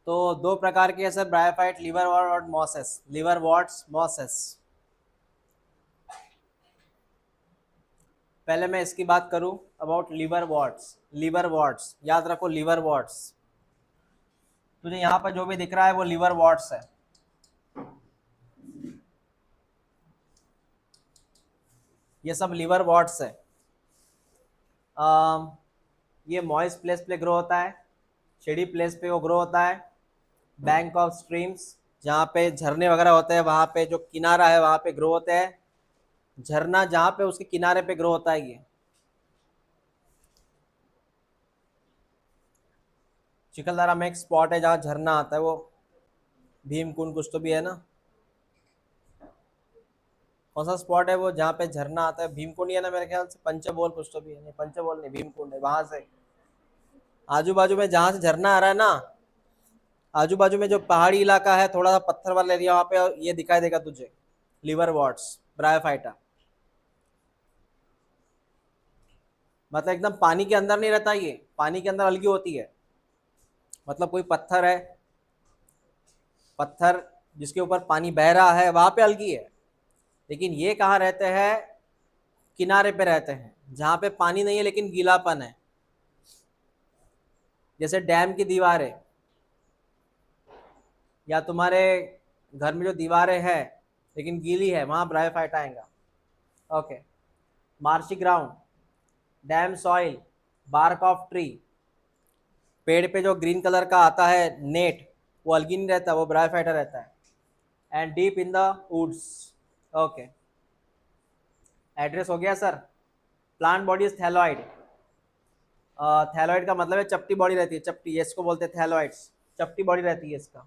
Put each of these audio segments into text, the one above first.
तो दो प्रकार के है सर ब्रायोफाइट, लिवर वॉट और मॉसेस, लिवर वॉट्स मॉसेस। पहले मैं इसकी बात करूं about liverworts. Liverworts याद रखो, लिवर वॉट्स। तुझे यहाँ पर जो भी दिख रहा है वो लिवर वॉट्स है। ये सब लिवर वॉट्स है। ये मॉइस्ट प्लेस पे ग्रो होता है, शेडी प्लेस पे वो ग्रो होता है, बैंक ऑफ स्ट्रीम्स जहाँ पे झरने वगैरह होते हैं वहाँ पे जो किनारा है वहाँ पे ग्रो होते हैं। झरना जहाँ पे उसके किनारे पे ग्रो होता है ये। चिखलदरा में एक स्पॉट है जहाँ झरना आता है, वो भीमकुंड कुछ तो भी है ना। कौन सा स्पॉट है वो जहाँ पे झरना आता है? भीमकुंड ही है ना मेरे ख्याल से, पंचबोल कुछ तो भी है। नहीं पंचबोल नहीं, भीमकुंड है। वहां से आजू बाजू में जहाँ से झरना आ रहा है ना, आजू बाजू में जो पहाड़ी इलाका है थोड़ा सा पत्थर वाला एरिया, वहाँ पे ये दिखाई देगा तुझे लिवर वॉट्स ब्रायोफाइटा। मतलब एकदम पानी के अंदर नहीं रहता ये, पानी के अंदर अलगी होती है। मतलब कोई पत्थर है, पत्थर जिसके ऊपर पानी बह रहा है वहां पे अलगी है। लेकिन ये कहाँ रहते हैं? किनारे पे रहते हैं जहाँ पे पानी नहीं है लेकिन गीलापन है। जैसे डैम की दीवारें या तुम्हारे घर में जो दीवारें हैं लेकिन गीली है, वहां ब्रायोफाइट आएगा। Okay. Marshy ground, damp soil, bark of tree, पेड़ पे जो ग्रीन कलर का आता है नेट, वो अलगी नहीं रहता, वो ब्रायोफाइटा रहता है। And deep in the woods. Okay, address हो गया sir. Plant body is thalloid. Thalloid का मतलब है चपटी बॉडी रहती है, चपटी, इसको बोलते हैं थैलॉइड्स। चपटी बॉडी रहती है इसका,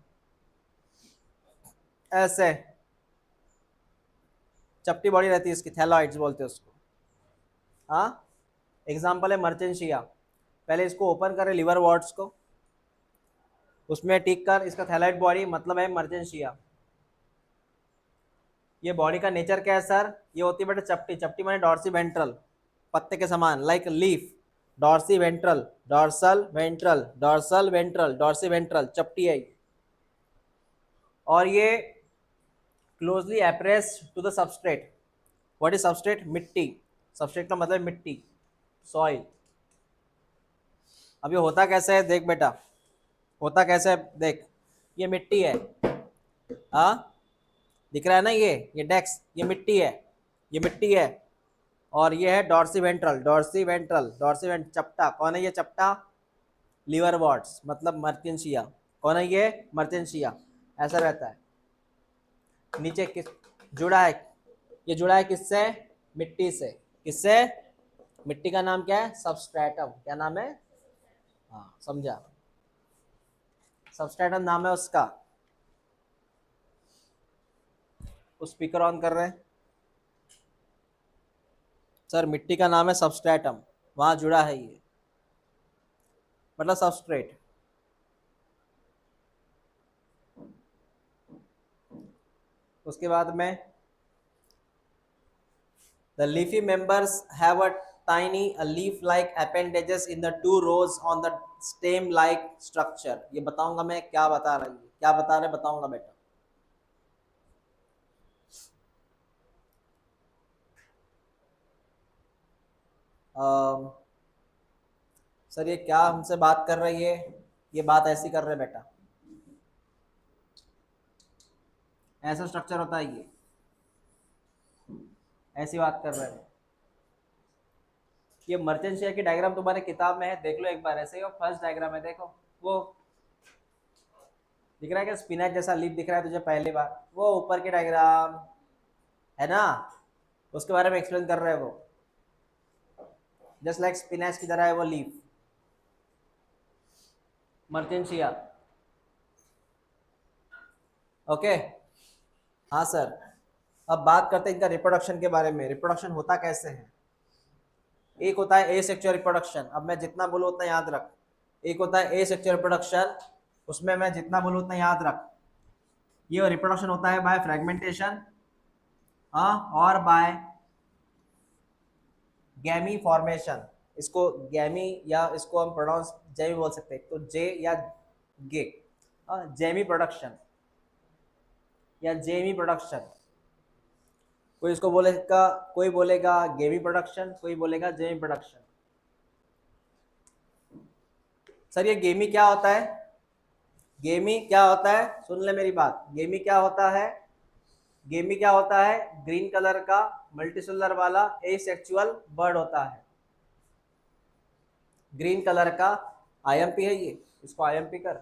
ऐसे चपटी बॉडी रहती है इसकी, थैलॉइड्स बोलते हैं उसको। हाँ, एग्जाम्पल है मर्चेंशिया। पहले इसको ओपन करें लिवर वॉर्ड्स को, उसमें टिक कर इसका थैलॉइड बॉडी मतलब है मर्चेंशिया। ये बॉडी का नेचर क्या है सर? ये होती है बेटा चपटी, चपटी माने डॉर्सी वेंट्रल, पत्ते के समान, like leaf. Dorsiventral, dorsal ventral, dorsal ventral, dorsiventral, चपटी है ये। और ये closely appressed to the substrate. What is substrate? मिट्टी। सबस्ट्रेट का मतलब मिट्टी, सॉइल। अब ये होता कैसे है देख बेटा, होता कैसे है देख। ये मिट्टी है, हाँ दिख रहा है ना, ये डेक्स, ये मिट्टी है, ये मिट्टी है। और ये है dorsiventral, dorsiventral, dorsiventral, चपटा। कौन है ये चपटा? लिवर वॉट्स मतलब मर्चेंशिया। कौन है ये? मर्चेंशिया। ऐसा रहता है। नीचे किस जुड़ा है? ये जुड़ा है किससे? मिट्टी से। किससे? मिट्टी का नाम क्या है? सबस्ट्रेटम। क्या नाम है? हाँ समझा, सबस्ट्रेटम नाम है उसका। उस स्पीकर ऑन कर रहे हैं सर, मिट्टी का नाम है सबस्ट्रेटम, वहां जुड़ा है ये, मतलब सबस्ट्रेट। उसके बाद में the leafy members have a tiny a leaf like appendages in the two rows on the stem like structure। ये बताऊंगा मैं क्या बता रही है, क्या बता रहे बताऊंगा बेटा। सर ये क्या हमसे बात कर रही है? ये बात ऐसी कर रहे बेटा, ऐसा स्ट्रक्चर होता है ये, ऐसी बात कर रहे हैं। ये मर्चेंट शेयर की डायग्राम तुम्हारे किताब में है, देख लो एक बार, ऐसे ही फर्स्ट डायग्राम है देखो, वो दिख रहा है क्या? स्पिनच जैसा लीफ दिख रहा है तुझे पहली बार? वो ऊपर की डायग्राम है ना, उसके बारे में एक्सप्लेन कर रहे हैं वो। जस्ट लाइक स्पिनच की तरह है वो लीफ, मर्चेंशिया। ओके। हाँ सर। अब बात करते हैं इनका रिप्रोडक्शन के बारे में। रिप्रोडक्शन होता कैसे है? एक होता है ए सेक्सुअल रिप्रोडक्शन, अब मैं जितना बोलूँ उतना याद रख। एक होता है ए सेक्सुअल रिप्रोडक्शन, उसमें मैं जितना बोलूँ उतना याद रख। ये रिप्रोडक्शन होता है बाय फ्रेगमेंटेशन, हाँ, और बाय गैमी फॉर्मेशन। इसको गैमी या इसको हम प्रोनाउंस जे भी बोल सकते हैं, तो जे या गे। जेमी प्रोडक्शन या जेमी प्रोडक्शन। कोई इसको बोलेगा, कोई बोलेगा गेमी प्रोडक्शन, कोई बोलेगा जेमी प्रोडक्शन। सर ये गेमी क्या होता है? गेमी क्या होता है? सुन ले मेरी बात। गेमी क्या होता है? गेमी क्या होता है? ग्रीन कलर का मल्टीसेलुलर वाला एसेक्सुअल बर्ड होता है। ग्रीन कलर का आईएमपी है ये, इसको आईएमपी कर।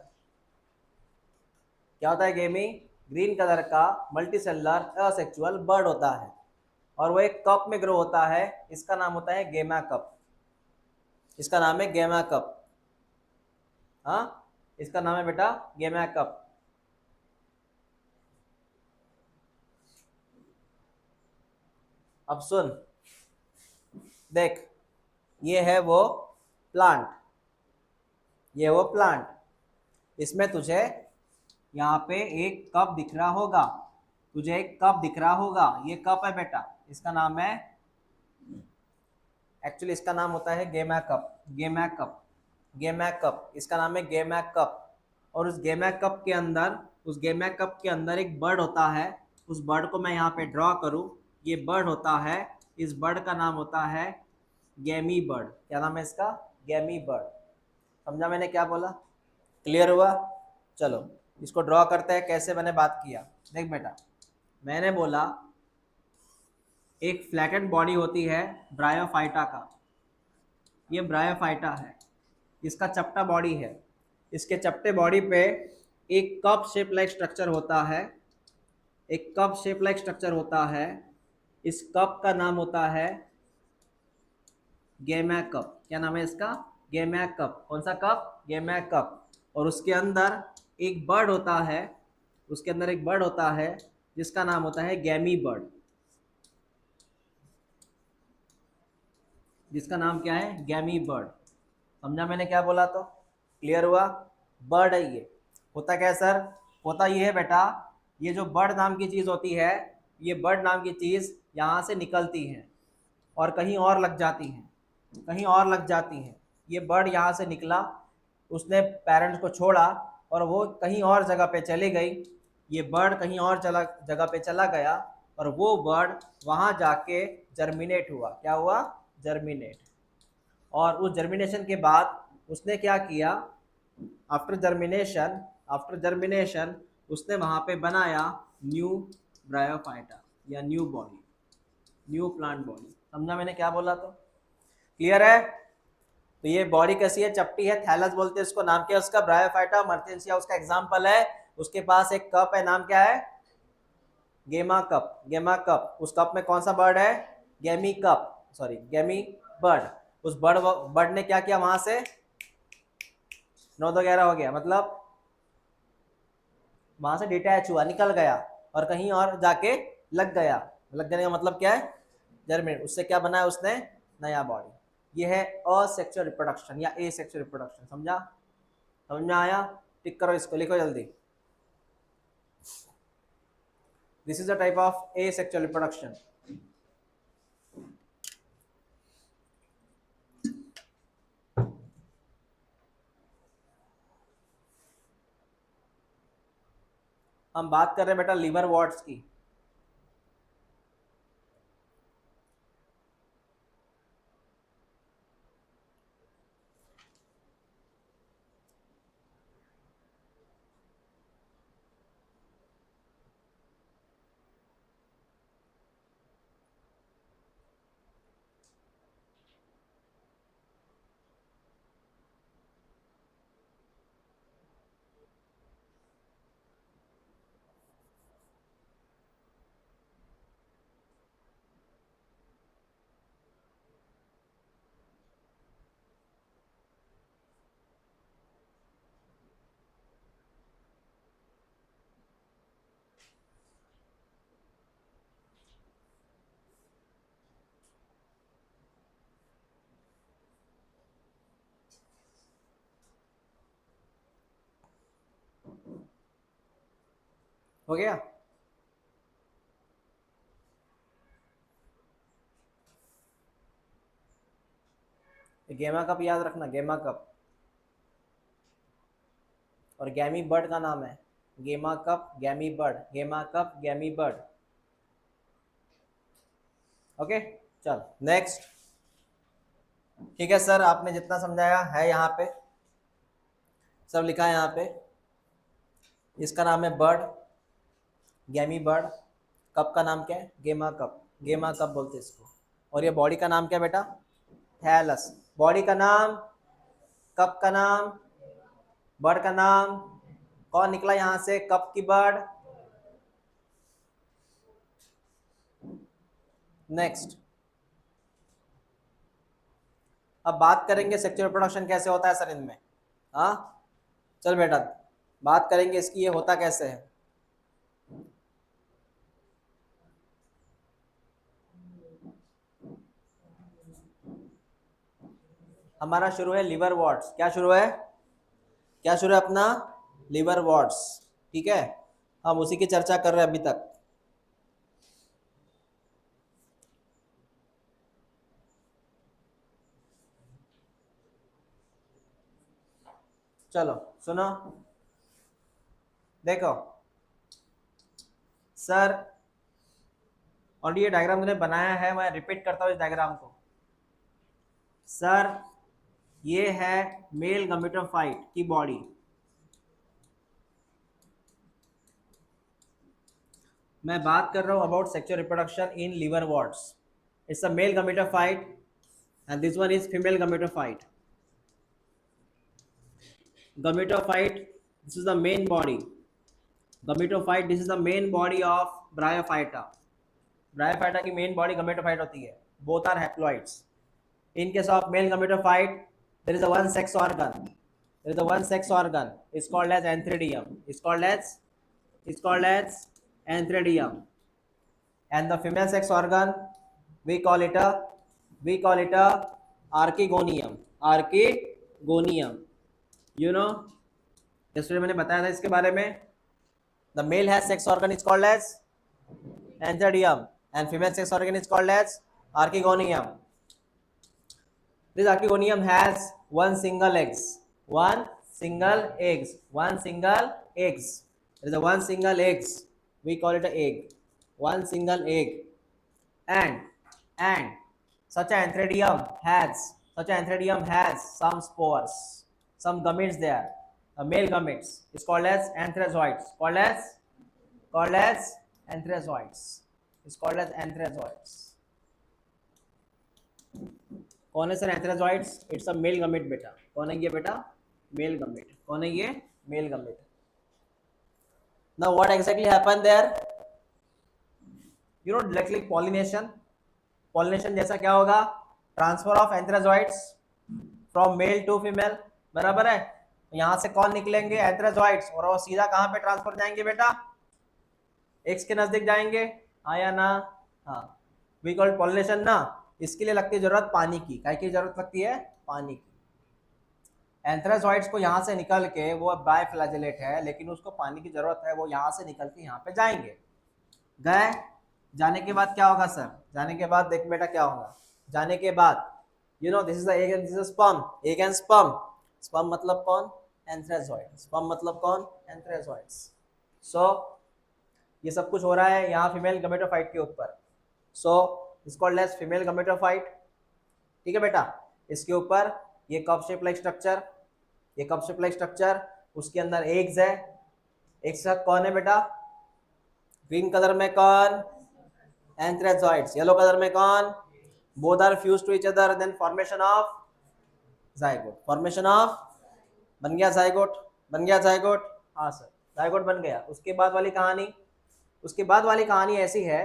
क्या होता है गेमी? ग्रीन कलर का मल्टीसेलुलर असेक्सुअल बर्ड होता है और वो एक कप में ग्रो होता है। इसका नाम होता है गेमा कप। इसका नाम है गेमा कप। हाँ, इसका नाम है बेटा गेमा कप। अब सुन, देख, ये है वो प्लांट, ये वो प्लांट। इसमें तुझे यहाँ पे एक कप दिख रहा होगा, तुझे एक कप दिख रहा होगा। ये कप है बेटा, इसका नाम है, एक्चुअली इसका नाम होता है गेमा कप। गेमा कप, गेमा कप, इसका नाम है गेमा कप। और उस गेमा कप के अंदर, उस गेमा कप के अंदर एक बर्ड होता है। उस बर्ड को मैं यहाँ पे ड्रॉ करूँ, ये बर्ड होता है, इस बर्ड का नाम होता है गैमी बर्ड। क्या नाम है इसका? गैमी बर्ड। समझा मैंने क्या बोला? क्लियर हुआ? चलो इसको ड्रॉ करते हैं। कैसे मैंने बात किया, देख बेटा, मैंने बोला एक फ्लैटेंड बॉडी होती है ब्रायोफाइटा का। ये ब्रायोफाइटा है, इसका चपटा बॉडी है। इसके चपटे बॉडी पे एक कप शेप लाइक स्ट्रक्चर होता है, एक कप शेप लाइक स्ट्रक्चर होता है। इस कप का नाम होता है गेमा कप। क्या नाम है इसका? गेमा कप। कौन सा कप? गेमा कप। और उसके अंदर एक बर्ड होता है, उसके अंदर एक बर्ड होता है जिसका नाम होता है गैमी बर्ड। जिसका नाम क्या है? गैमी बर्ड। समझा मैंने क्या बोला? तो क्लियर हुआ? बर्ड है ये। होता क्या है सर? होता ये है बेटा, ये जो बर्ड नाम की चीज़ होती है, ये बर्ड नाम की चीज़ यहाँ से निकलती है और कहीं और लग जाती है, कहीं और लग जाती है। ये बर्ड यहाँ से निकला, उसने पेरेंट्स को छोड़ा और वो कहीं और जगह पे चली गई। ये बर्ड कहीं और जगह पे चला गया और वो बर्ड वहाँ जाके जर्मिनेट हुआ। क्या हुआ? जर्मिनेट। और उस जर्मिनेशन के बाद उसने क्या किया? आफ्टर जर्मिनेशन, आफ्टर जर्मिनेशन उसने वहाँ पे बनाया न्यू ब्रायोफाइटा या new body, new plant body. समझा मैंने क्या बोला? तो क्लियर है? तो ये बॉडी कैसी है? चपटी है, थैलस बोलते हैं इसको। नाम क्या है उसका? ब्रायोफाइटा मर्तेंसिया उसका एग्जांपल है। उसके पास एक कप है, नाम क्या है? गेमा कप। गेमा कप। उस कप में कौन सा बर्ड है? गैमी कप, सॉरी गैमी बर्ड। उस बर्ड बर्ड ने क्या किया? वहां से 9-11 हो गया, मतलब वहां से डिटैच हुआ, निकल गया और कहीं और जाके लग गया। लग जाने का मतलब क्या है? जर्मिनेट। उससे क्या बनाया उसने? नया बॉडी। ये है असेक्सुअल रिप्रोडक्शन या एसेक्सुअल रिप्रोडक्शन। समझा? समझ में आया? टिक करो इसको, लिखो जल्दी। This is the type of asexual reproduction. हम बात कर रहे हैं बेटा लिवर वॉर्ट्स की। हो गया? गेमा कप याद रखना, गेमा कप। और गैमी बर्ड का नाम है गेमा कप गैमी बर्ड, गेमा कप गैमी बर्ड। ओके, चल नेक्स्ट। ठीक है सर, आपने जितना समझाया है यहाँ पे सब लिखा है यहाँ पे। इसका नाम है बर्ड, गैमी बर्ड। कप का नाम क्या है? गेमा कप, गेमा कप बोलते हैं इसको। और ये बॉडी का नाम क्या बेटा? थैलस। बॉडी का नाम, कप का नाम, बर्ड का नाम। कौन निकला यहाँ से कप की बर्ड? नेक्स्ट, अब बात करेंगे सेक्सुअल रिप्रोडक्शन कैसे होता है सर इनमें। हाँ चल बेटा, बात करेंगे इसकी, ये होता कैसे है। हमारा शुरू है लिवर वॉर्ड्स। क्या शुरू है? क्या शुरू है अपना? Liver wards. ठीक है, हम उसी की चर्चा कर रहे हैं अभी तक। चलो सुनो, देखो सर, और ये डायग्राम मैंने बनाया है, मैं रिपीट करता हूँ इस डायग्राम को। सर ये है मेल गमेटोफाइट की बॉडी। मैं बात कर रहा हूँ about sexual reproduction in liverworts. It's a male gametophyte and this one is female gametophyte. Gametophyte, this is the main body. Gametophyte, this is the main body of Bryophyta. Bryophyta की main body gametophyte होती है. Both are haploids. In case of male gametophyte, there is a one sex organ. There is a one sex organ. It's called as antheridium. It's called as antheridium. And the female sex organ, we call it a archegonium. Archegonium. You know, yesterday मैंने बताया था इसके बारे में। The male has sex organ is called as antheridium and female sex organ is called as archegonium. This archegonium has one single eggs. One single eggs. One single eggs. There is a one single eggs. We call it an egg. One single egg. And such an antheridium has some spores, some gametes there. Male gametes is called as anthrazoids. Called as anthrazoids. Is called as anthrazoids. कौन है sir antherozoids? It's a male gamete बेटा। कौन है ये बेटा? Male gamete. कौन है ये? Male gamete. Now what exactly happen there? You know directly pollination. Pollination जैसा क्या होगा? Transfer of antherozoids from male to female, बराबर है। यहां से कौन निकलेंगे? एंथ्राजॉइड्स, और वो सीधा कहां पे ट्रांसफर जाएंगे बेटा? एक्स के नजदीक जाएंगे, हाँ या ना? हाँ, वी कॉल पॉलिनेशन ना। इसके लिए लगती है जरूरत पानी की। काय की जरूरत लगती है? पानी की। एंथ्राजॉइड्स को यहाँ से निकल के, वो बायफ्लैजेलेट है लेकिन उसको पानी की जरूरत है, वो यहाँ से निकल के यहाँ पे जाएंगे। गए, जाने के बाद क्या होगा सर? जाने के बाद देख बेटा क्या होगा। जाने के बाद you know this is the egg and this is sperm. Egg and sperm. Sperm मतलब कौन? एंथ्राजॉइड। स्पर्म मतलब कौन? एंथ्राजॉइड्स। सो ये सब कुछ हो रहा है यहाँ फीमेल गमेटोफाइट के ऊपर। So it's called as female gametophyte. ठीक है बेटा, इसके ऊपर ये कप शेप लाइक स्ट्रक्चर, ये कप शेप लाइक स्ट्रक्चर, उसके अंदर एग्स है। एक साथ कौन है बेटा? ग्रीन कलर में कौन? एंथ्राजॉइड्स। येलो कलर में कौन? Both are fuse to each other, then formation of zygote. Formation of, बन गया जाइगोट। बन गया जाइगोट, हाँ सर जाइगोट बन गया। उसके बाद वाली कहानी, उसके बाद वाली कहानी ऐसी है,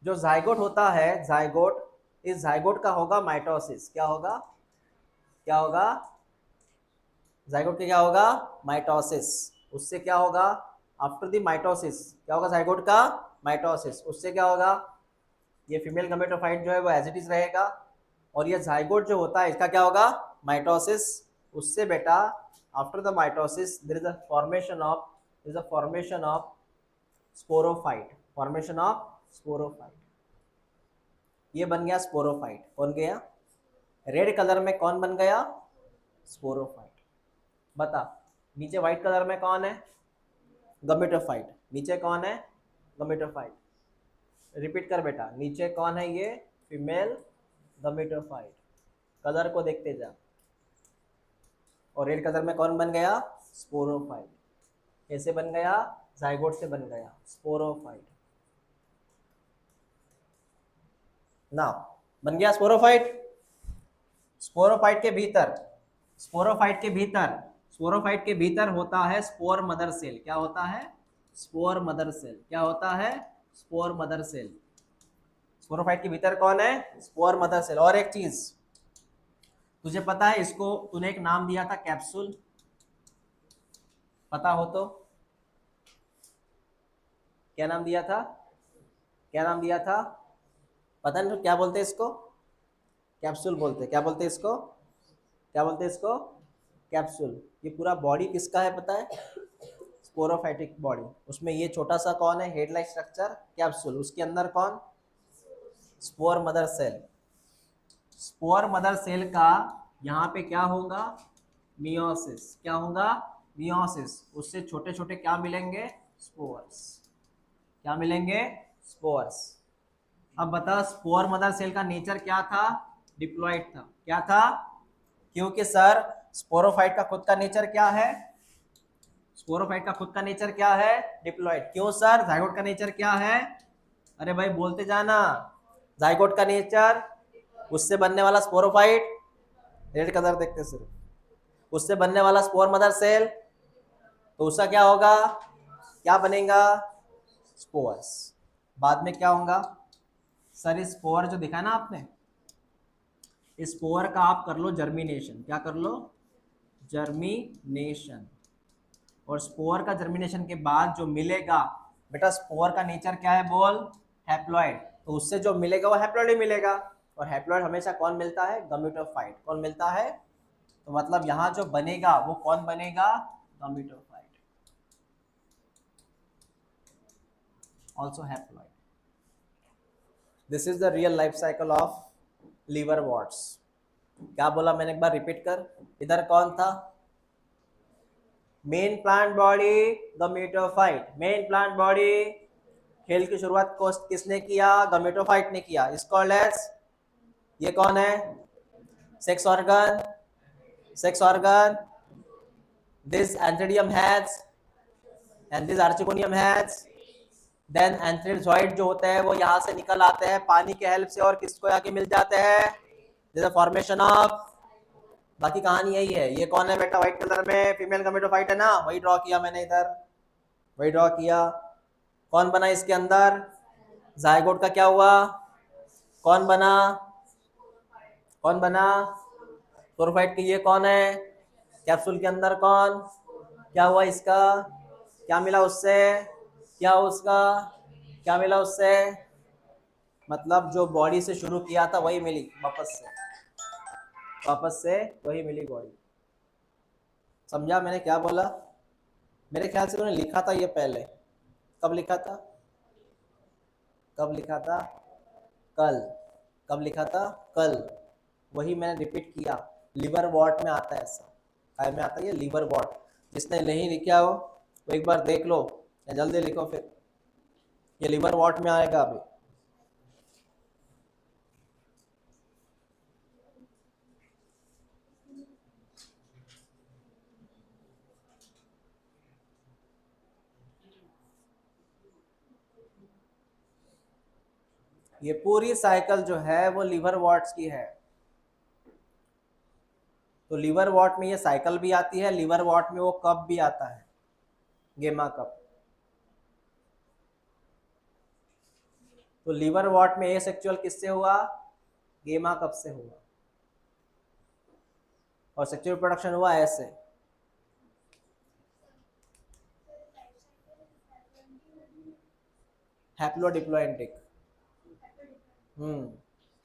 जो जाइगोट होता है, जाइगोट, इस जाइगोट का होगा माइटोसिस। क्या होगा? क्या होगा? जाइगोट के क्या होगा? माइटोसिस। उससे क्या होगा? आफ्टर द माइटोसिस क्या होगा? जाइगोट का माइटोसिस। उससे क्या होगा? ये फीमेल गमेटोफाइट जो है वो एज इट इज रहेगा, और ये जाइगोट जो होता है इसका क्या होगा? माइटोसिस। उससे बेटा after the mitosis there is a formation of sporophyte. Formation of sporophyte. ये बन गया स्पोरोफाइट। कौन गया? रेड कलर में कौन बन गया? स्पोरोफाइट। बता, नीचे व्हाइट कलर में कौन है? गमेटोफाइट। नीचे कौन है? गमेटोफाइट। रिपीट कर बेटा, नीचे कौन है? ये फीमेल गमेटोफाइट। कलर को देखते जा। और रेड कलर में कौन बन गया? स्पोरोफाइट। कैसे बन गया? जाइगोट से बन गया स्पोरोफाइट। ना, बन गया स्पोरोफाइट। स्पोरोफाइट के भीतर, स्पोरोफाइट के भीतर, स्पोरोफाइट के भीतर होता है स्पोर मदर सेल। क्या होता है? Spore mother cell. क्या होता है? Spore mother cell. स्पोरोफाइट के भीतर कौन है? Spore mother cell. और एक चीज तुझे पता है, इसको तूने एक नाम दिया था कैप्सूल, पता हो तो? क्या नाम दिया था? क्या नाम दिया था? पता नहीं तो क्या बोलते हैं इसको? कैप्सूल बोलते हैं। क्या बोलते हैं इसको? क्या बोलते हैं इसको? कैप्सूल। ये पूरा बॉडी किसका है पता है? Sporophytic body. उसमें ये छोटा सा कौन है? Head like structure capsule. उसके अंदर कौन? Spore mother cell. Spore mother cell का यहाँ पे क्या होगा? मियोसिस। क्या होगा? मियोसिस। उससे छोटे छोटे क्या मिलेंगे? स्पोर्स। क्या मिलेंगे? स्पोर्स। अब बता, स्पोर मदर सेल का नेचर क्या था? डिप्लॉइड था। क्या था? क्योंकि सर स्पोरोफाइट का खुद का नेचर क्या है? स्पोरोफाइट का खुद का नेचर क्या है? डिप्लॉइड। क्यों सर? जाइगोट का नेचर क्या है? अरे भाई बोलते जाना। जाइगोट का नेचर, उससे बनने वाला स्पोरोफाइट, रेड कलर देखते सिर्फ, उससे बनने वाला स्पोर मदर सेल, तो उसका क्या होगा? क्या बनेगा? स्पोर्स। बाद में क्या होगा? सर इस स्पोर जो दिखा ना आपने, इस स्पोर का आप कर लो जर्मिनेशन। क्या कर लो? जर्मिनेशन। और स्पोर का जर्मिनेशन के बाद जो मिलेगा बेटा, स्पोर का नेचर क्या है बोल? हैप्लॉइड। तो उससे जो मिलेगा वो हैप्लॉइड ही मिलेगा। और हैप्लॉइड हमेशा कौन मिलता है? गमेटोफाइट। कौन मिलता है? तो मतलब यहाँ जो बनेगा वो कौन बनेगा? Gametophyte, also haploid. This is the real life cycle of liverworts. क्या बोला मैंने? एक बार रिपीट कर। इधर कौन था? Main plant body gametophyte. Main plant body, खेल की शुरुआत को किसने किया? गमेटोफाइट ने किया। इसको लेट्स, ये कौन है? Sex organ. Sex organ, this antheridium has and this archegonium has. Then antherozoid जो होते हैं वो यहाँ से निकल आते हैं पानी के हेल्प से, और किसको आके मिल जाते हैं? दिस फॉर्मेशन ऑफ, बाकी कहानी यही है। ये कौन है बेटा? व्हाइट कलर में फीमेल गमेटोफाइट है ना, वही ड्रॉ किया मैंने इधर, वही ड्रॉ किया। कौन बना इसके अंदर? जायगोट का क्या हुआ? कौन बना? कौन बना? स्पोरोफाइट की। ये कौन है? कैप्सूल के अंदर कौन? क्या हुआ इसका? क्या मिला उससे? क्या उसका? क्या मिला उससे? मतलब जो बॉडी से शुरू किया था वही मिली वापस से, वापस से वही मिली बॉडी। समझा मैंने क्या बोला? मेरे ख्याल से उन्होंने लिखा था ये पहले। कब लिखा था? कब लिखा था? कल। कब लिखा था? कल। वही मैंने रिपीट किया। लिवर वॉट में आता है ऐसा, काय में आता है ये लिवर वॉट। जिसने नहीं लिखा हो तो एक बार देख लो या जल्दी लिखो फिर, ये लिवर वॉट में आएगा अभी। ये पूरी साइकिल जो है वो लिवर वॉट्स की है। तो लिवर वॉट में ये साइकिल भी आती है, लिवर वॉट में वो कप भी आता है, गेमा कप। तो लिवर वॉट में एसेक्सुअल किससे हुआ? गेमा कप से हुआ। और सेक्सुअल प्रोडक्शन हुआ ऐसे। हैप्लोडिप्लॉयंटिक। हम्म,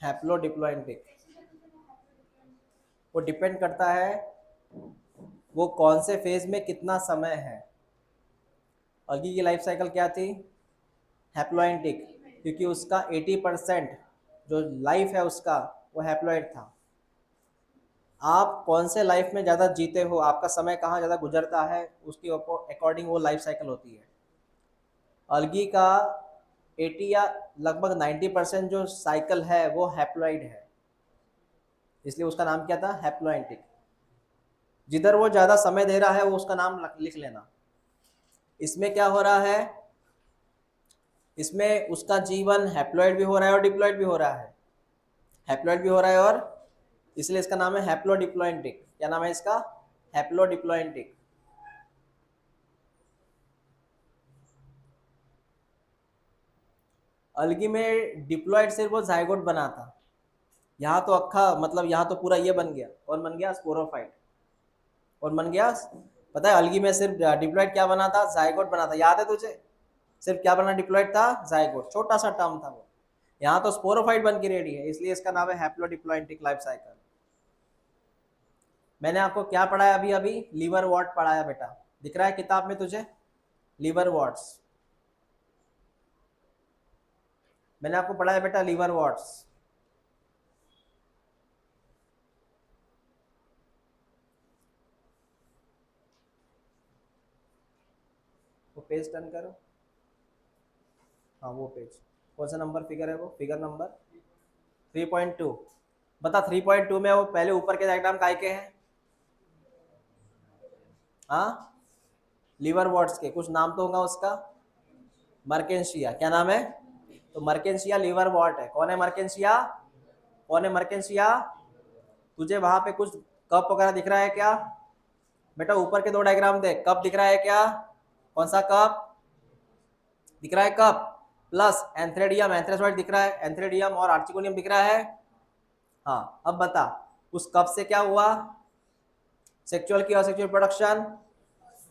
हैप्लोडिप्लॉयंटिक। वो डिपेंड करता है वो कौन से फेज में कितना समय है। अगी की लाइफ साइकिल क्या थी? हैप्लॉयंटिक, क्योंकि उसका 80% जो लाइफ है उसका वो हैप्लॉइड था। आप कौन से लाइफ में ज़्यादा जीते हो, आपका समय कहाँ ज़्यादा गुजरता है, उसके अकॉर्डिंग वो लाइफ साइकिल होती है। अलगी का 80 या लगभग 90% जो साइकिल है वो हैप्लॉइड है, इसलिए उसका नाम क्या था, हैप्लॉइंटिक। जिधर वो ज़्यादा समय दे रहा है वो उसका नाम लिख लेना। इसमें क्या हो रहा है, इसमें उसका जीवन हैप्लॉइड भी हो रहा है और डिप्लॉइड भी हो रहा है, हैप्लॉइड भी हो रहा है, और इसलिए इसका नाम है हैप्लोडिप्लॉइंटिक। क्या नाम है इसका, हैप्लोडिप्लॉइंटिक। अलगी में डिप्लॉइड सिर्फ वो जाइगोट बना था, यहाँ तो अक्खा, मतलब यहाँ तो पूरा ये बन गया, और बन गया स्पोरोफाइट, और बन गया। पता है अलगी में सिर्फ डिप्लॉइड क्या बना था, जाइगोट बना था, याद है तुझे, सिर्फ क्या बना, डिप्लॉइड था, जाइगोट, छोटा सा टर्म था वो। यहाँ तो स्पोरोफाइट बन के रेडी है, इसलिए इसका नाम है हैप्लोडिप्लॉइंटिक लाइफ साइकिल। मैंने आपको क्या पढ़ाया अभी अभी, लीवर वॉट पढ़ाया बेटा, दिख रहा है किताब में तुझे, लीवर वॉट्स। मैंने आपको पढ़ाया बेटा लीवर वॉट्स। वो पेज टर्न करो, हाँ वो पेज, कौन सा नंबर फिगर है वो, फिगर नंबर 3.2। बता 3.2 में वो पहले ऊपर के डायग्राम काय के हैं, हाँ लीवर वॉट्स के, कुछ नाम तो होगा उसका, मर्केंशिया, क्या नाम है, तो मर्केंशिया लीवर वॉट है। कौन है मर्केंशिया, कौन है मर्केंशिया, तुझे वहां पे कुछ कप वगैरह दिख रहा है क्या बेटा, ऊपर के दो डायग्राम देख, कप दिख रहा है क्या, कौन सा कप दिख रहा है, कप प्लस एंथ्रेडियम, एंथ्रेसोइड दिख रहा है, एंथ्रेडियम और आर्चिकोनियम दिख रहा है। हाँ अब बता, उस कप से क्या हुआ, सेक्सुअल की असेक्सुअल प्रोडक्शन।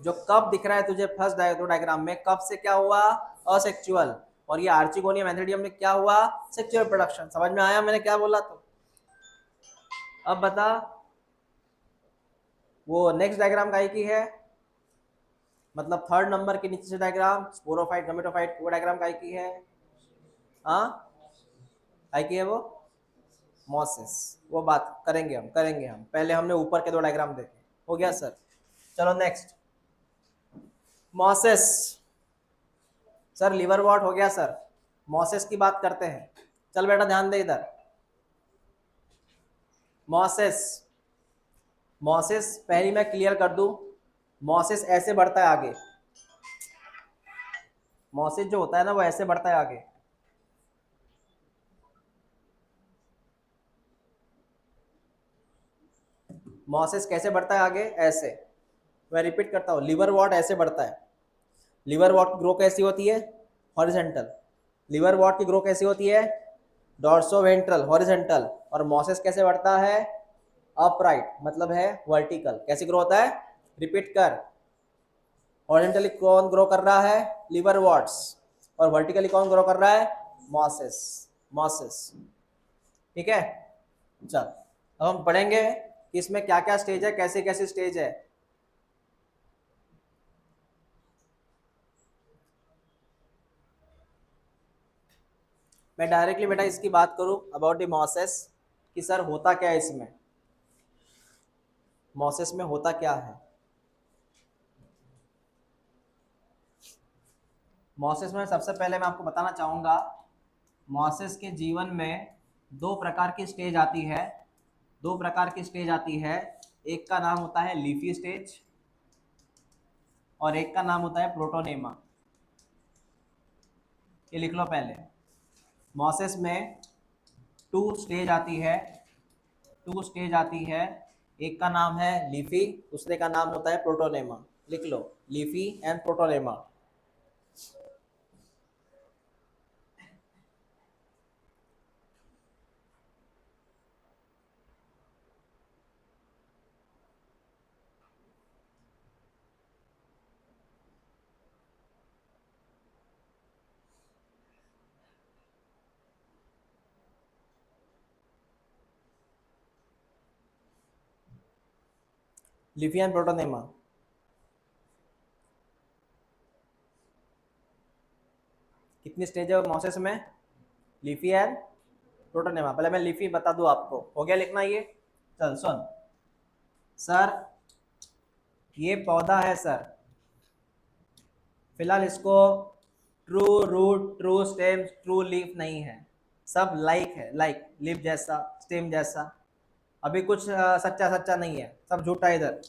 जो कप दिख रहा है तुझे फर्स्ट दो डायग्राम में, कप से क्या हुआ, असेक्सुअल, और ये आर्चिकोनियम एंथ्रेडियम में क्या हुआ, सेक्सुअल प्रोडक्शन। समझ में आया मैंने क्या बोला, तो अब बता, वो नेक्स्ट डायग्राम का की है, मतलब थर्ड नंबर के नीचे से डायग्राम, स्पोरोफाइट गमेटोफाइट, वो डायग्राम का की है, हाँ की है वो, मॉसिस। वो बात करेंगे हम, पहले हमने ऊपर के दो डायग्राम देखे, हो गया सर। चलो next, mosses. Sir liver what हो गया सर, मॉसिस की बात करते हैं। चल बेटा ध्यान दे इधर, मॉसिस, मॉसिस पहली मैं क्लियर कर दूं, मॉसिस ऐसे बढ़ता है आगे, मॉसिस जो होता है ना वो ऐसे बढ़ता है आगे, मॉसिस कैसे बढ़ता है आगे, ऐसे। मैं रिपीट करता हूँ, लिवर वॉट ऐसे बढ़ता है, लिवर वॉट की ग्रो कैसी होती है, हॉरिजेंटल, लिवर वॉट की ग्रो कैसी होती है, डॉर्सोवेंट्रल हॉरिजेंटल, और मॉसिस कैसे बढ़ता है, अपराइट, मतलब है वर्टिकल। कैसे ग्रो होता है, रिपीट कर, हॉरिजेंटली कौन ग्रो कर रहा है, लिवर वॉट्स, और वर्टिकली कौन ग्रो कर रहा है, मॉसिस, मॉसिस। ठीक है, चल अब हम पढ़ेंगे कि इसमें क्या क्या स्टेज है, कैसे कैसे स्टेज है। मैं डायरेक्टली बेटा इसकी बात करूं अबाउट द मॉसिस, कि सर होता क्या है इसमें, मॉसिस में होता क्या है। मॉसिस में सबसे पहले मैं आपको बताना चाहूंगा, मॉसिस के जीवन में दो प्रकार की स्टेज आती है, दो प्रकार की स्टेज आती है। एक का नाम होता है लीफी स्टेज, और एक का नाम होता है प्रोटोनेमा। ये लिख लो पहले, मॉसिस में टू स्टेज आती है, टू स्टेज आती है, एक का नाम है लीफी, दूसरे का नाम होता है प्रोटोनेमा। लिख लो, leafy and protonema. Leafy and protonema, कितनी स्टेज है मॉसिस में, लीफी एंड प्रोटोनेमा। पहले मैं लीफी बता दूं आपको, हो गया लिखना ये, चल सुन, सर ये पौधा है सर, फिलहाल इसको true root, true stem, true leaf नहीं है, सब लाइक है, लाइक लीफ जैसा, स्टेम जैसा। अभी कुछ सच्चा सच्चा नहीं है, सब झूठा है इधर।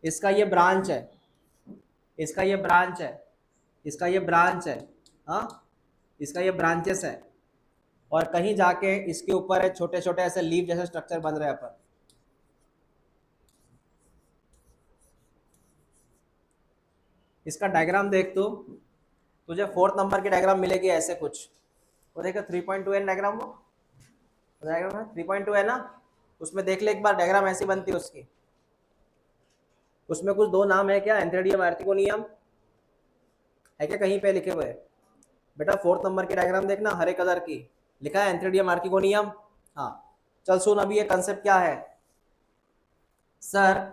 इसका ये ब्रांच है, इसका ये ब्रांच है, इसका ये ब्रांच है, हाँ इसका ये ब्रांचेस है, और कहीं जाके इसके ऊपर है छोटे छोटे ऐसे लीफ जैसे स्ट्रक्चर बन रहे हैं अपन। इसका डायग्राम देख, तो तुझे 4th नंबर की डायग्राम मिलेगी ऐसे कुछ, वो देखो 3.2 है डायग्राम, वो डायग्राम है 3.2 है ना, उसमें देख ले एक बार, डायग्राम ऐसी बनती है उसकी। उसमें कुछ दो नाम है क्या, एंथ्रेडियम आर्टिकोनियम है क्या कहीं पे लिखे हुए? बेटा 4th नंबर की डायग्राम देखना, हरे कलर की लिखा है एंथ्रेडियम आर्टिकोनियम। हाँ चल सुन, अभी ये कंसेप्ट क्या है सर,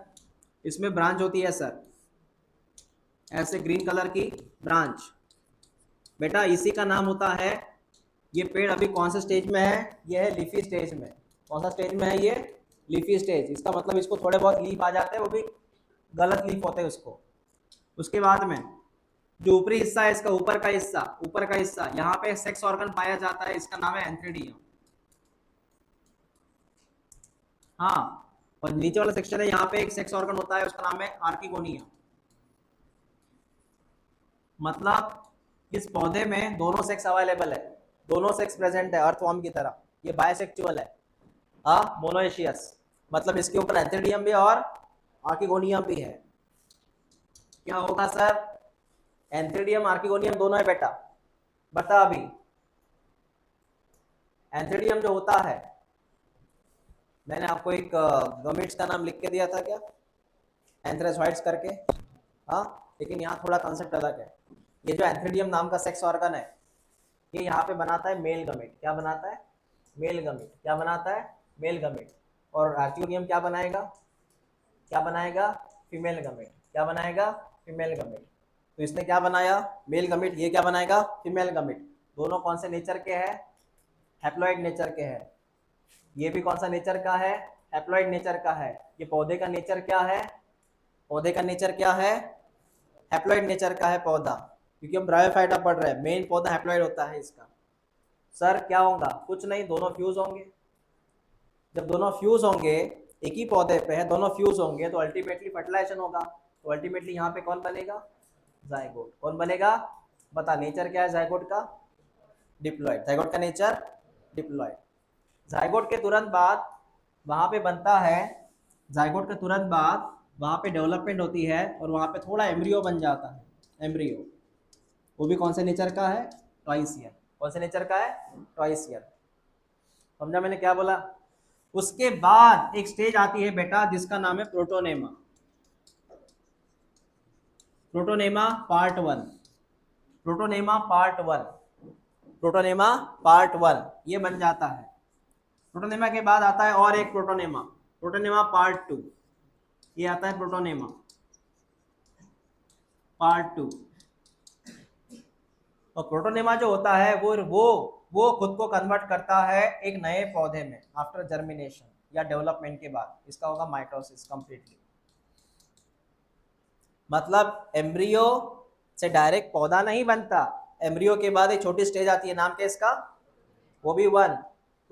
इसमें ब्रांच होती है सर, ऐसे ग्रीन कलर की ब्रांच। बेटा इसी का नाम होता है, ये पेड़ अभी कौन से स्टेज में है, ये है लीफी स्टेज में। कौन सा स्टेज में है ये, लीफी स्टेज। इसका मतलब इसको थोड़े बहुत लीफ आ जाते हैं, वो भी गलत लीफ होते हैं उसको। उसके बाद में जो ऊपरी हिस्सा है इसका, ऊपर का हिस्सा, ऊपर का हिस्सा, यहाँ पे सेक्स ऑर्गन पाया जाता है, इसका नाम है एंथ्रेडियम। हाँ, और नीचे वाला सेक्शन है, यहाँ पे एक सेक्स ऑर्गन होता है, उसका नाम है आर्किगोनियम। मतलब इस पौधे में दोनों सेक्स अवेलेबल है, दोनों सेक्स प्रेजेंट है, अर्थवर्म की तरह। ये बायसेक्सुअल है, हाँ मोनोएशियस, मतलब इसके ऊपर एंथ्रेडियम भी और आर्किगोनियम भी है। क्या होगा सर, एंथ्रेडियम आर्किगोनियम दोनों है बेटा। बता अभी, एंथ्रेडियम जो होता है, मैंने आपको एक गमिट्स का नाम लिख के दिया था क्या, एंथ्रेसॉइड्स करके, हाँ, लेकिन यहाँ थोड़ा कंसेप्ट अलग है। ये जो एंथ्रेडियम नाम का सेक्स ऑर्गन है, ये यहाँ पे बनाता है मेल गमिट। क्या बनाता है, मेल गमिट। क्या बनाता है, मेल गमिट। और आर्किगोनियम क्या बनाएगा, क्या बनाएगा, फीमेल गमिट। क्या बनाएगा, फीमेल गमिट। तो इसने क्या बनाया, मेल गमिट, ये क्या बनाएगा, फीमेल गमिट। दोनों कौन से नेचर के हैं, हैप्लॉइड नेचर के हैं। ये भी कौन सा नेचर का है, हैप्लॉइड नेचर का है। ये पौधे का नेचर क्या है, पौधे का नेचर क्या है, हैप्लॉइड नेचर का है पौधा, क्योंकि हम ब्रायोफाइटा पढ़ रहे हैं, मेन पौधा हैप्लॉइड होता है इसका। सर क्या होगा, कुछ नहीं, दोनों फ्यूज होंगे। जब दोनों फ्यूज होंगे, एक ही पौधे पे है, दोनों फ्यूज होंगे, तो अल्टीमेटली फर्टिलाइजेशन होगा। तो अल्टीमेटली यहाँ पे कौन बनेगा, जाइगोट। कौन बनेगा, बता नेचर क्या है जाइगोट का, डिप्लॉइड। जाइगोट का नेचर डिप्लॉइड। जाइगोट के तुरंत बाद वहाँ पे बनता है, जाइगोट के तुरंत बाद वहाँ पे डेवलपमेंट होती है, और वहाँ पे थोड़ा एम्ब्रियो बन जाता है, एम्ब्रियो। वो भी कौन से नेचर का है, ट्वाइसियन। कौन से नेचर का है, ट्वाइसियन। समझा मैंने क्या बोला? उसके बाद एक स्टेज आती है बेटा, जिसका नाम है protonema. Protonema part 1, protonema part 1, protonema part 1 ये बन जाता है। प्रोटोनेमा के बाद आता है और एक प्रोटोनेमा, प्रोटोनेमा पार्ट 2, ये आता है प्रोटोनेमा पार्ट 2। और प्रोटोनेमा जो होता है वो खुद को कन्वर्ट करता है एक नए पौधे में आफ्टर जर्मिनेशन या डेवलपमेंट के बाद। इसका होगा माइटोसिस कंप्लीटली। मतलब एम्ब्रियो से डायरेक्ट पौधा नहीं बनता, एम्ब्रियो के बाद एक छोटी स्टेज आती है, नाम क्या इसका, वो भी 1,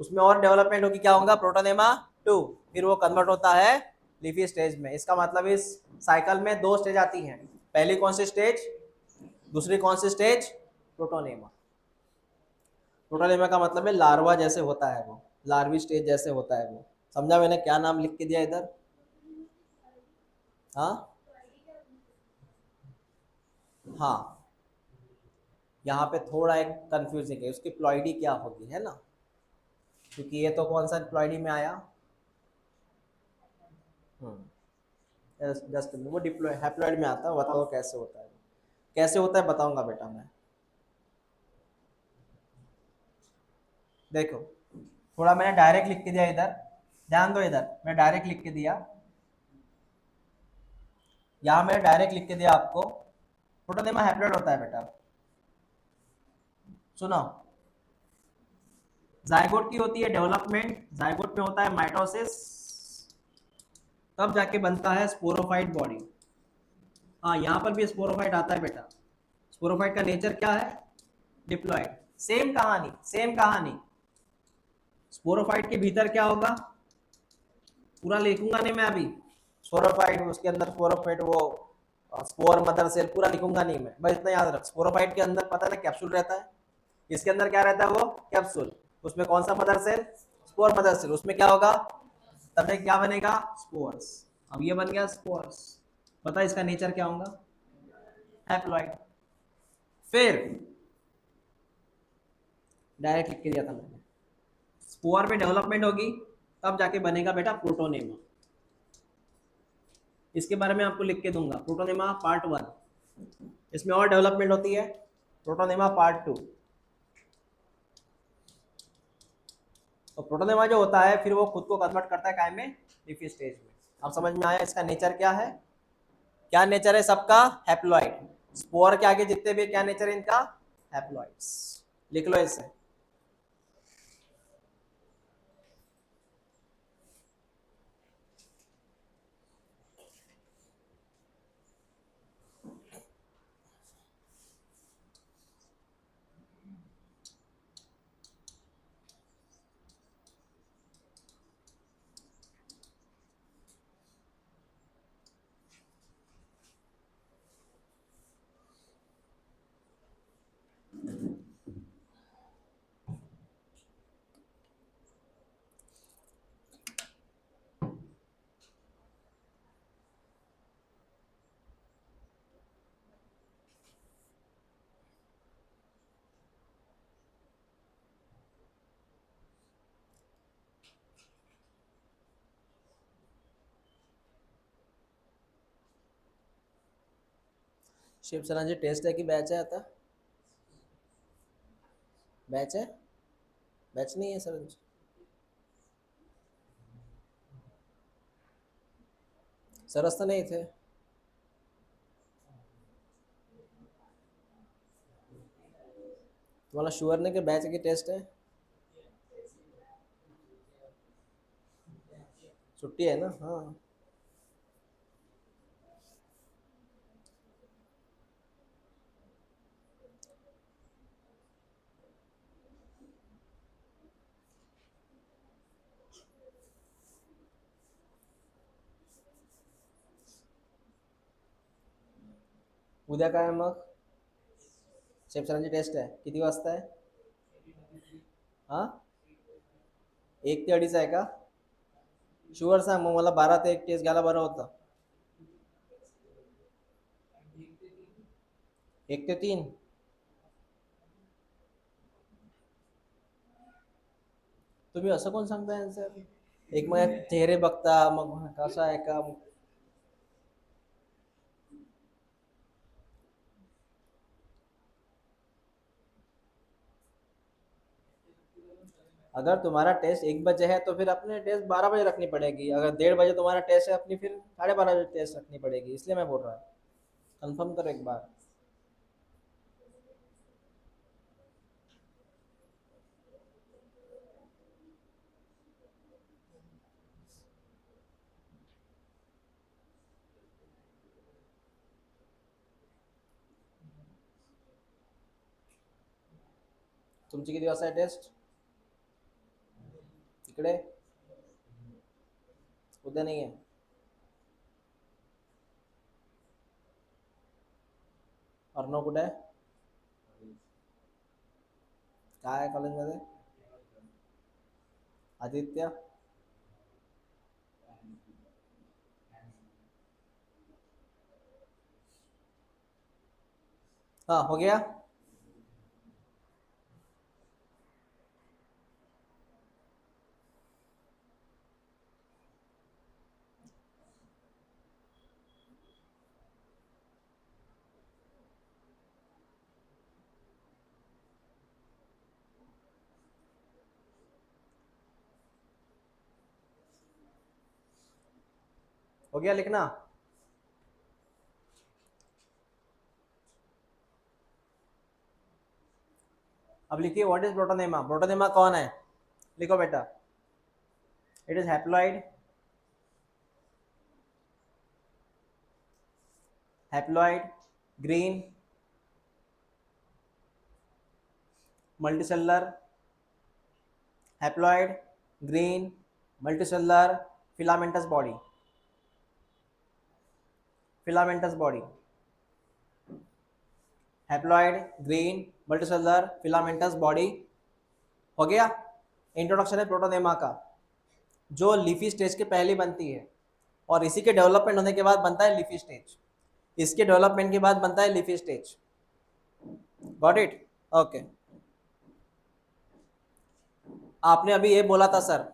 उसमें और डेवलपमेंट होगी, क्या होगा, प्रोटोनेमा 2, फिर वो कन्वर्ट होता है लीफी स्टेज में। इसका मतलब इस साइकिल में 2 स्टेज आती हैं, पहली कौन सी स्टेज, दूसरी कौन सी स्टेज, प्रोटोनेमा। प्रोटोनेमा का मतलब है लार्वा जैसे होता है, वो लार्वी स्टेज जैसे होता है वो। समझा मैंने क्या नाम लिख के दिया इधर, हाँ हाँ, यहाँ पे थोड़ा एक कंफ्यूजिंग है, उसकी प्लॉइडी क्या होगी, है ना, क्योंकि ये तो कौन सा प्लॉइडी में आया, जस्ट वो डिप्लॉय हैप्लॉइड में आता है। बताओ कैसे होता है, कैसे होता है बताऊंगा बेटा मैं। देखो थोड़ा मैंने डायरेक्ट लिख के दिया इधर, ध्यान दो, इधर मैं डायरेक्ट लिख के दिया, यहाँ मैंने डायरेक्ट लिख के दिया आपको। प्रोटोनेमा हैप्लॉइड होता है बेटा, सुनो। जाइगोट की होती है डेवलपमेंट, जाइगोट में होता है माइटोसिस, तब जाके बनता है स्पोरोफाइट बॉडी। हाँ, यहाँ पर भी स्पोरोफाइट आता है बेटा। स्पोरोफाइट का नेचर क्या है? डिप्लॉइड। सेम कहानी, सेम कहानी। स्पोरोफाइट के भीतर क्या होगा? पूरा लिखूंगा नहीं मैं अभी। स्पोरोफाइट, उसके अंदर स्पोरोफाइट, वो स्पोर, मदर सेल, पूरा लिखूंगा नहीं मैं, बस इतना याद रख। स्पोरोफाइट के अंदर पता है ना कैप्सूल रहता है, इसके अंदर क्या रहता है? वो कैप्सूल। उसमें कौन सा mother cell? Spore mother cell. उसमें क्या होगा? तब एक क्या बनेगा? स्पोर्स। अब ये बन गया स्पोर्स। पता है इसका नेचर क्या होगा? हैप्लॉइड। फिर डायरेक्ट लिख के दिया था मैंने। स्पोर में डेवलपमेंट होगी, तब जाके बनेगा बेटा प्रोटोनेमा। इसके बारे में आपको लिख के दूंगा, प्रोटोनेमा पार्ट 1। इसमें और डेवलपमेंट होती है, प्रोटोनेमा पार्ट 2। तो प्रोटोनेमा जो होता है, फिर वो खुद को कन्वर्ट करता है काय में? लीफी स्टेज में। अब समझ में आया इसका नेचर क्या है? क्या नेचर है सबका? हैप्लॉइड। स्पोर के आगे जितने भी क्या नेचर है इनका? हैप्लॉइड्स। लिख लो इसे। शिव सर जी, टेस्ट है कि बैच है? आता बैच है? बैच नहीं है सर? सरस तो नहीं थे? तुम्हारा श्योर नहीं कि बैच की टेस्ट है? छुट्टी है ना? हाँ। उद्या काय मग? शिव सरांची टेस्ट आहे, किती वाजता आहे? हा, 1 ते 2:30 आहे का? शुअर सांग मग मला, 12 ते 1 टेस्ट घ्यायला बरं होतं. 1 ते 3? तुम्ही असं कोण सांगताय सर? एक मग चेहरे बघता, मग कसं आहे का? अगर तुम्हारा टेस्ट 1 बजे है तो फिर अपने टेस्ट 12 बजे रखनी पड़ेगी। अगर 1:30 बजे तुम्हारा टेस्ट है, अपनी फिर 12:30 बजे टेस्ट रखनी पड़ेगी, इसलिए मैं बोल रहा हूँ। कंफर्म करो एक बार। तुमची किती वाजता आहे टेस्ट? इकडे उद्या नाही आहे? अर्णव कुठे आहे? काय आहे कॉलेजमध्ये? आदित्य? हाँ, हो गया। हो गया लिखना? अब लिखिए, व्हाट इज प्रोटोनेमा? प्रोटोनेमा कौन है? लिखो बेटा। It is haploid haploid, green, multicellular, haploid, green, multicellular, filamentous body, filamentous body, haploid, green, multicellular, filamentous body. हो गया। इंट्रोडक्शन है प्रोटोनेमा का, जो लीफी स्टेज के पहले बनती है और इसी के डेवलपमेंट होने के बाद बनता है लीफी स्टेज। इसके डेवलपमेंट के बाद बनता है leafy stage. Got it? Okay. आपने अभी ये बोला था सर,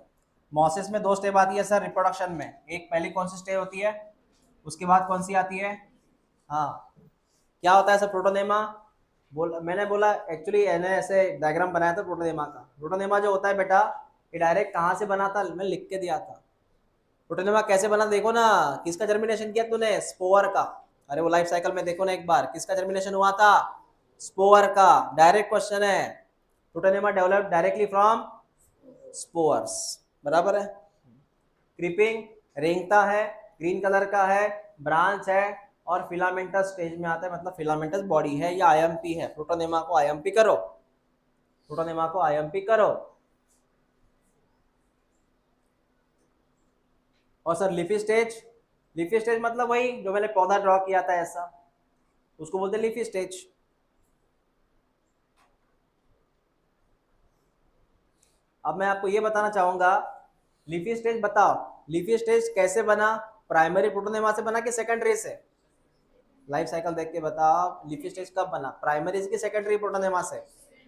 मॉसेस में 2 स्टेप आती है सर रिप्रोडक्शन में। एक पहली कौन सी स्टेज होती है, उसके बाद कौन सी आती है? हाँ, क्या होता है सर प्रोटोनेमा? मैंने बोला एक्चुअली मैंने ऐसे डायग्राम बनाया था प्रोटोनेमा का। प्रोटोनेमा जो होता है बेटा, ये डायरेक्ट कहाँ से बना था, मैं लिख के दिया था। प्रोटोनेमा कैसे बना देखो ना। किसका जर्मिनेशन किया तूने? स्पोर का। अरे वो लाइफ साइकिल में देखो ना एक बार, किसका जर्मिनेशन हुआ था? स्पोर का। डायरेक्ट क्वेश्चन है। Protonema develop directly from spores, बराबर है। क्रीपिंग, रेंगता है, ग्रीन कलर का है, ब्रांच है और फिलामेंटस स्टेज में आता है, मतलब फिलामेंटस बॉडी है या आईएमपी है। प्रोटोनेमा को आईएमपी करो, प्रोटोनेमा को आईएमपी करो। और sir leafy stage, leafy stage मतलब वही जो मैंने पौधा ड्रॉ किया था ऐसा, उसको बोलते हैं लीफी स्टेज। अब मैं आपको ये बताना चाहूंगा, लीफी स्टेज बताओ, लीफी स्टेज कैसे बना? प्राइमरी प्रोटोनेमा से बना कि सेकेंडरी से? लाइफ साइकिल देख के बताओ, लीफी स्टेज कब बना? प्राइमरी की सेकेंडरी प्रोटोनेमा से?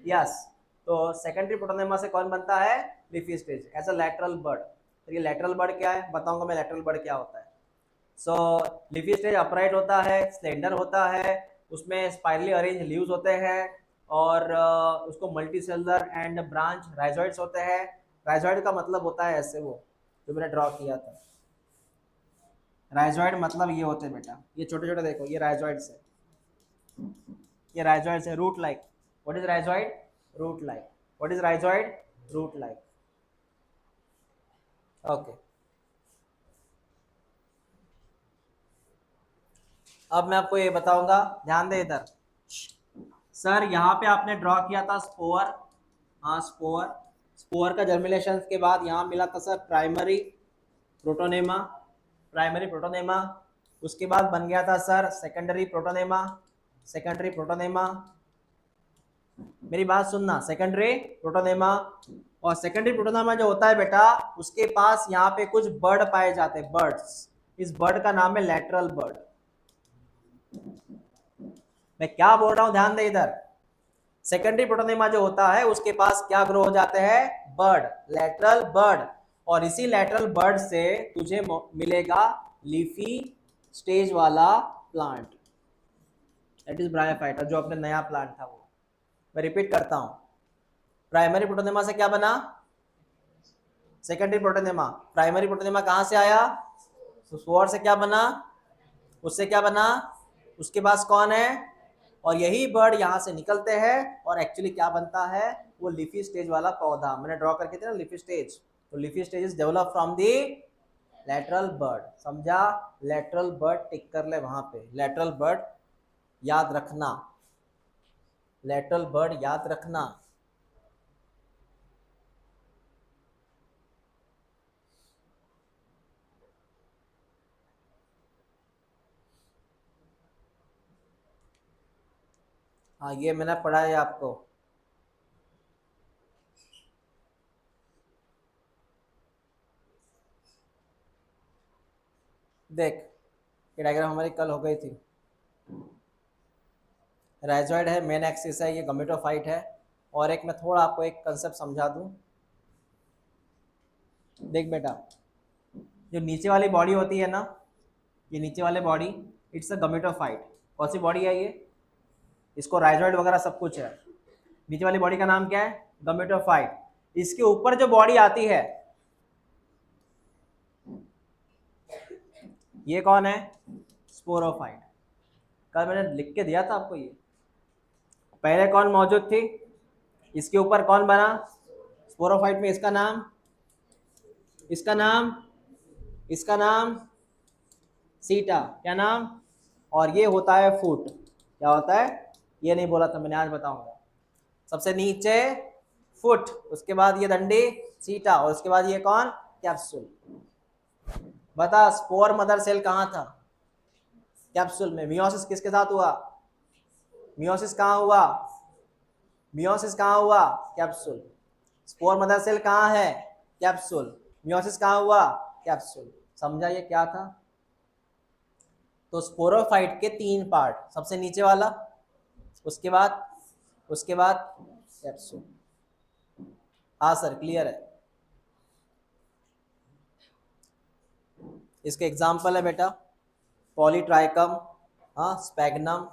यस। तो सेकेंडरी प्रोटोनेमा से कौन बनता है? Leafy stage, as a lateral bud. तो ये लैटरल बर्ड क्या है बताऊंगा मैं, लैटरल बर्ड क्या होता है। सो लीफी स्टेज अपराइट होता है, स्लेंडर होता है, उसमें स्पाइरली अरेंज लीव्स होते हैं और उसको मल्टीसेलुलर एंड ब्रांच राइजोइड्स होते हैं। राइजोइड का मतलब होता है ऐसे, वो जो मैंने ड्रॉ किया था। राइजोइड मतलब ये होते हैं बेटा, ये छोटे छोटे देखो, ये राइजोइड्स है, ये राइजोइड्स है। Root like, what is rhizoid? Root like. What is rhizoid? Root like. Okay. अब मैं आपको ये बताऊंगा, ध्यान दे इधर। सर यहाँ पे आपने ड्रॉ किया था स्पोर, हाँ स्पोर, स्पोर का जर्मिनेशन के बाद यहाँ मिला था sir primary protonema, primary protonema. उसके बाद बन गया था sir secondary protonema, secondary protonema. मेरी बात सुनना, सेकेंडरी प्रोटोनेमा। और सेकेंडरी प्रोटोनेमा जो होता है बेटा, उसके पास यहाँ पे कुछ बर्ड पाए जाते हैं, बर्ड्स। इस बर्ड का नाम है लैटरल बर्ड। मैं क्या बोल रहा हूं ध्यान दे इधर। सेकेंडरी प्रोटोनेमा जो होता है उसके पास क्या ग्रो हो जाते हैं? Bird, lateral bud. और इसी लैटरल बर्ड से तुझे मिलेगा लीफी स्टेज वाला प्लांट, दैट इज ब्रायोफाइटा, जो अपने नया प्लांट था वो। मैं रिपीट करता हूं, प्राइमरी प्रोटोनेमा से क्या बना? Secondary protonema. प्राइमरी प्रोटोनेमा कहां से आया? स्पोर से क्या बना? उससे क्या बना? उसके पास कौन है? और यही बर्ड यहाँ से निकलते हैं और एक्चुअली क्या बनता है? वो लीफी स्टेज वाला पौधा मैंने ड्रॉ करके थे ना, लीफी स्टेज। तो leafy stage is develop from the lateral bud, समझा? लैटरल बर्ड टिक कर ले वहां पे, लैटरल बर्ड याद रखना, लैटरल बर्ड याद रखना। हाँ ये मैंने पढ़ा है आपको। देख, ये डायग्राम हमारी कल हो गई थी। राइजोइड है, मेन एक्सिस है, ये गमेटोफाइट है। और एक मैं थोड़ा आपको एक कंसेप्ट समझा दूं। देख बेटा, जो नीचे वाली बॉडी होती है ना, ये नीचे वाले बॉडी, इट्स अ गमेटोफाइट। कौन सी बॉडी है ये? इसको राइजोइड वगैरह सब कुछ है। नीचे वाली बॉडी का नाम क्या है? गमेटोफाइट। इसके ऊपर जो बॉडी आती है, ये कौन है? स्पोरोफाइट। कल मैंने लिख के दिया था आपको ये। पहले कौन मौजूद थी? इसके ऊपर कौन बना? स्पोरोफाइट में इसका नाम, इसका नाम, इसका नाम सीटा। क्या नाम? और ये होता है फुट। क्या होता है? ये नहीं बोला था मैंने, आज बताऊंगा। सबसे नीचे फुट, उसके बाद ये डंडी सीटा, और उसके बाद ये कौन? कैप्सूल। बता स्पोर मदर सेल कहाँ था? कैप्सूल में। मियोसिस किसके साथ हुआ? मियोसिस कहाँ हुआ? मियोसिस कहाँ हुआ? कैप्सूल। स्पोर मदर सेल कहाँ है? कैप्सूल। मियोसिस कहाँ हुआ? कैप्सूल। समझा ये क्या था? तो स्पोरोफाइट के 3 पार्ट, सबसे नीचे वाला, उसके बाद कैप्सूल। हाँ सर, क्लियर है। इसके एग्जाम्पल है बेटा, पॉलीट्राइकम, हाँ स्पैग्नम,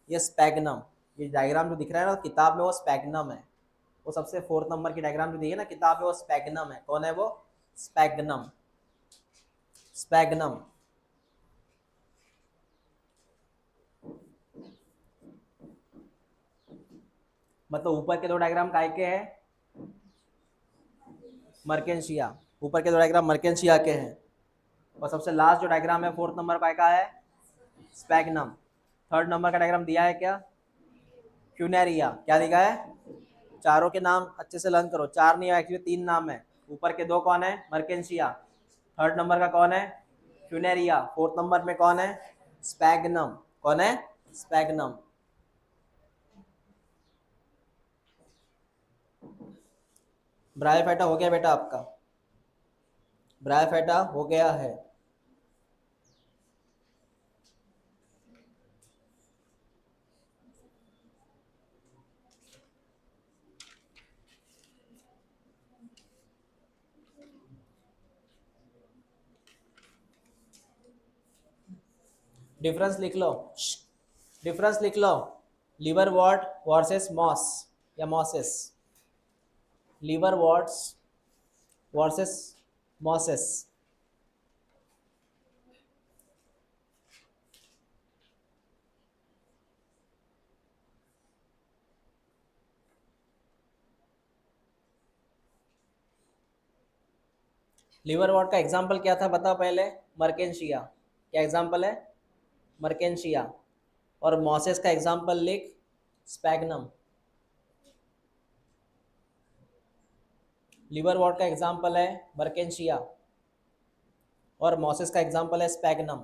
ये स्पैग्नम, ये डायग्राम जो दिख रहा है ना किताब में वो स्पैग्नम है। वो सबसे 4th नंबर की डायग्राम जो दी है ना किताब में वो स्पैग्नम है। कौन है वो? स्पैग्नम। स्पैग्नम। मतलब ऊपर के 2 डायग्राम काय के हैं? मर्केंशिया। ऊपर के 2 डायग्राम मर्केंशिया के हैं। और सबसे लास्ट जो डायग्राम है 4th नंबर का है स्पैग्नम। 3rd नंबर का डायग्राम दिया है क्या? फ्यूनेरिया। क्या दिखा है? चारों के नाम अच्छे से लर्न करो, 4 नहीं है एक्चुअली 3 नाम है। ऊपर के 2 कौन है? मर्केंशिया। 3rd नंबर का कौन है? फ्यूनेरिया। 4th नंबर में कौन है? स्पैग्नम। कौन है? स्पैग्नम। ब्रायोफाइटा हो गया बेटा आपका, ब्रायोफाइटा हो गया है। डिफरेंस लिख लो, डिफरेंस लिख लो। लिवर वॉट वर्सेस मॉस या mosses. Liverworts versus mosses. Liverwort का एग्जाम्पल क्या था बताओ पहले? मर्केंशिया। क्या एग्जाम्पल है? मर्केंशिया। और मॉसेस का एग्जाम्पल लिख, स्पैग्नम। लिवर वॉट का एग्जाम्पल है मर्केंशिया और मॉसेस का एग्जाम्पल है sphagnum.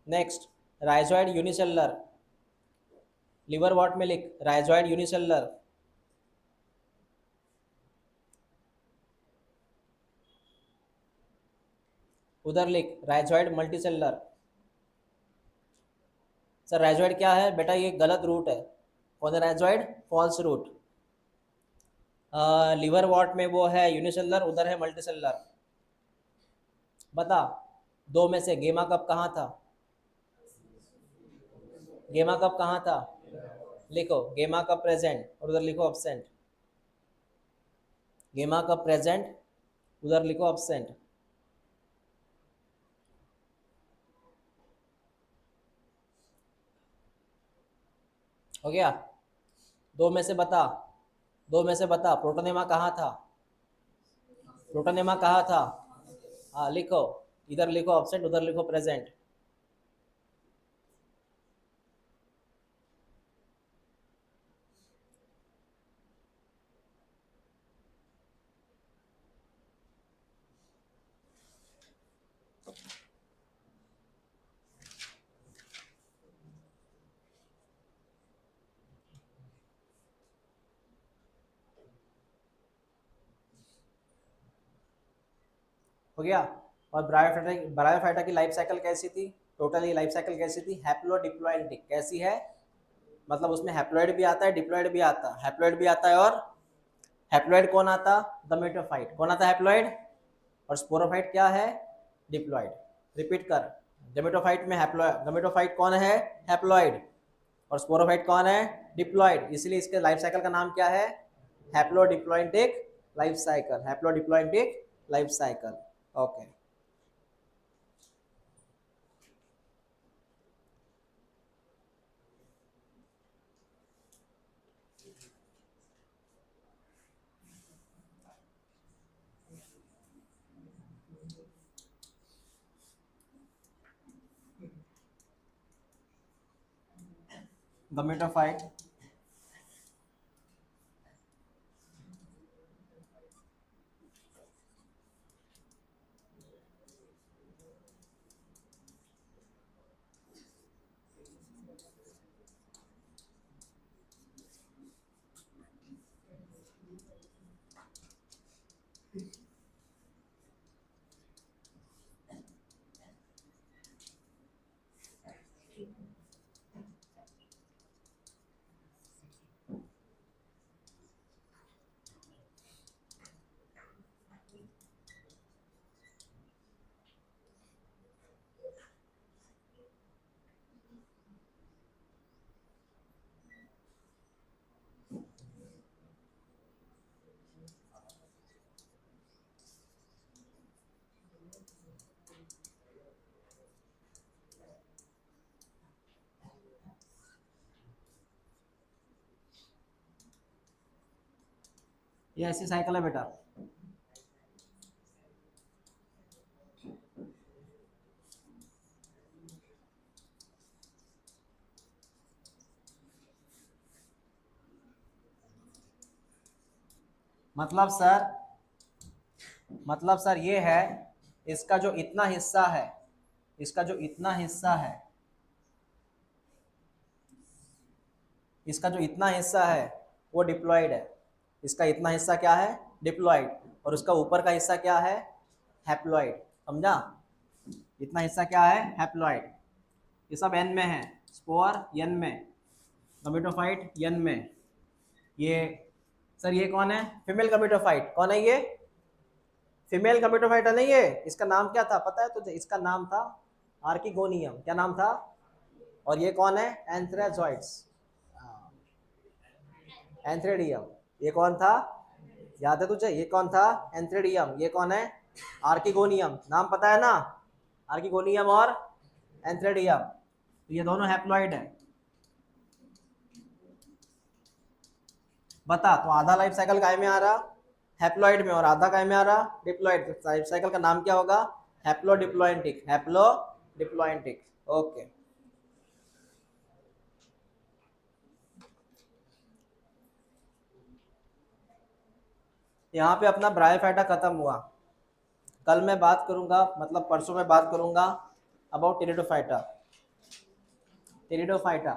Next, rhizoid unicellular. Liver what में लिख राइजोइड यूनिसेलुलर। उधर लिख राइजोइड मल्टीसेलुलर। सर राइजोइड क्या है बेटा? ये गलत रूट है। कौन है rhizoid? False root. Liverwort में वो है यूनिसेलुलर, उधर है मल्टीसेलुलर। बता, 2 में से गेमा कप कहाँ था? गेमा कप कहाँ था? लिखो गेमा कप प्रेजेंट और उधर लिखो अब्सेंट। गेमा कप प्रेजेंट, उधर लिखो अब्सेंट। हो गया? 2 में से बता, 2 में से बता प्रोटोनेमा कहाँ था? प्रोटोनेमा कहाँ था? हाँ लिखो, इधर लिखो अब्सेंट, उधर लिखो प्रेजेंट। हो गया? और ब्रायोफाइटा की लाइफ साइकिल कैसी थी? टोटली लाइफ साइकिल कैसी थी? हैप्लोडिप्लॉइडिक। कैसी है? मतलब उसमें हैप्लॉइड भी आता है, डिप्लॉइड भी आता है। हैप्लॉइड भी आता है और हैप्लॉइड कौन आता? गमेटोफाइट। कौन आता? हैप्लॉइड। और स्पोरोफाइट क्या है? डिप्लॉइड। रिपीट कर, गमेटोफाइट में हैप्लॉइड, गमेटोफाइट कौन है? हैप्लॉइड। और स्पोरोफाइट कौन है? डिप्लॉइड। इसलिए इसके लाइफ साइकिल का नाम क्या है? Haplodiplontic life cycle. Haplodiplontic life cycle. Okay. Gametophyte, ये ऐसी साइकिल है बेटा। मतलब सर ये है, इसका जो इतना हिस्सा है, इसका जो इतना हिस्सा है, इसका जो इतना हिस्सा है वो डिप्लॉयड है। इसका इतना हिस्सा क्या है? डिप्लॉयड। और उसका ऊपर का हिस्सा क्या है? हैप्लॉयड। समझा? इतना हिस्सा क्या है? हैप्लॉयड। ये सब एन में है, स्पोर एन में, गमेटोफाइट एन में। ये सर ये कौन है? फीमेल गमेटोफाइट। कौन है ये? फीमेल गमेटोफाइट है। नहीं, ये इसका नाम क्या था पता है तुझे? इसका नाम था आर्किगोनियम। क्या नाम था? और ये कौन है? एंथ्रेजॉइड्स, एंथ्रेडियम। ये कौन था? याद है तुझे? ये कौन था? एंथ्रेडियम। ये कौन है? आर्किगोनियम। नाम पता है ना? आर्किगोनियम और एंथ्रेडियम। तो ये दोनों हैप्लॉइड है। बता, तो आधा लाइफ साइकिल काय में आ रहा? हैप्लॉइड में। और आधा काय में आ रहा? डिप्लॉइड। लाइफ साइकिल का नाम क्या होगा? हैप्लोडिप्लॉयंटिक। हैप्लोडिप्लॉयंटिक। ओके। यहाँ पे अपना ब्रायोफाइटा खत्म हुआ। कल मैं बात करूंगा, मतलब परसों में बात करूंगा अबाउट टेरिडोफाइटा। टेरिडोफाइटा